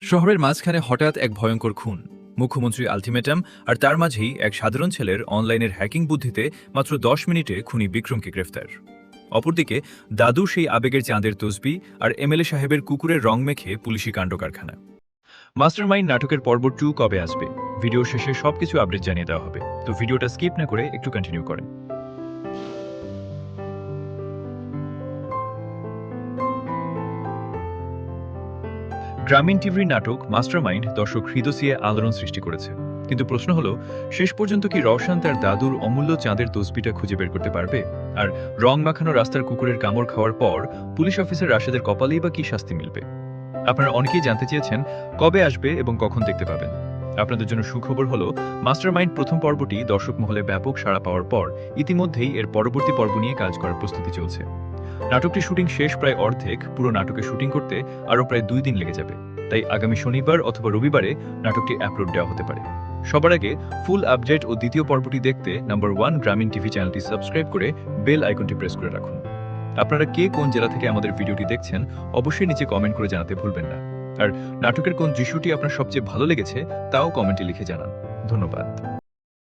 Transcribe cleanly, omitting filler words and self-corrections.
শহরের মাঝখানে হঠাৎ এক ভয়ঙ্কর খুন, মুখ্যমন্ত্রী আলটিমেটাম, আর তার মাঝেই এক সাধারণ ছেলের অনলাইনের হ্যাকিং বুদ্ধিতে মাত্র 10 মিনিটে খুনি বিক্রমকে গ্রেফতার। অপরদিকে দাদু সেই আবেগের চাঁদের তসবি আর এমএলএ সাহেবের কুকুরের রং মেখে পুলিশি কাণ্ড কারখানা। মাস্টারমাইন্ড নাটকের পর্ব 2 কবে আসবে? ভিডিও শেষে সবকিছু আপডেট জানিয়ে দেওয়া হবে, তো ভিডিওটা স্কিপ না করে একটু কন্টিনিউ করেন। গ্রামীণ টিভির নাটক মাস্টারমাইন্ড দর্শক হৃদয় আলোড়ন সৃষ্টি করেছে, কিন্তু প্রশ্ন হলো, শেষ পর্যন্ত কি রওশন তার দাদুর অমূল্য চাঁদের তসবিটা খুঁজে বের করতে পারবে? আর রং মাখানো রাস্তার কুকুরের কামড় খাওয়ার পর পুলিশ অফিসার রাশেদের কপালেই বা কি শাস্তি মিলবে? আপনারা অনেকেই জানতে চেয়েছেন কবে আসবে এবং কখন দেখতে পাবেন। আপনাদের জন্য সুখবর হলো, মাস্টারমাইন্ড প্রথম পর্বটি দর্শক মহলে ব্যাপক সাড়া পাওয়ার পর ইতিমধ্যেই এর পরবর্তী পর্ব নিয়ে কাজ করার প্রস্তুতি চলছে। নাটকটির শুটিং শেষ প্রায় অর্ধেক, পুরো নাটকের শুটিং করতে আরও প্রায় 2 দিন লেগে যাবে। তাই আগামী শনিবার অথবা রবিবারে নাটকটি আপলোড দেওয়া হতে পারে। সবার আগে ফুল আপডেট ও দ্বিতীয় পর্বটি দেখতে নাম্বার 1 গ্রামীণ টিভি চ্যানেলটি সাবস্ক্রাইব করে বেল আইকনটি প্রেস করে রাখুন। আপনারা কে কোন জেলা থেকে আমাদের ভিডিওটি দেখছেন অবশ্যই নিচে কমেন্ট করে জানাতে ভুলবেন না। আর নাটকের কোন দৃশ্যটি আপনার সবচেয়ে ভালো লেগেছে তাও কমেন্টে লিখে জানান। ধন্যবাদ।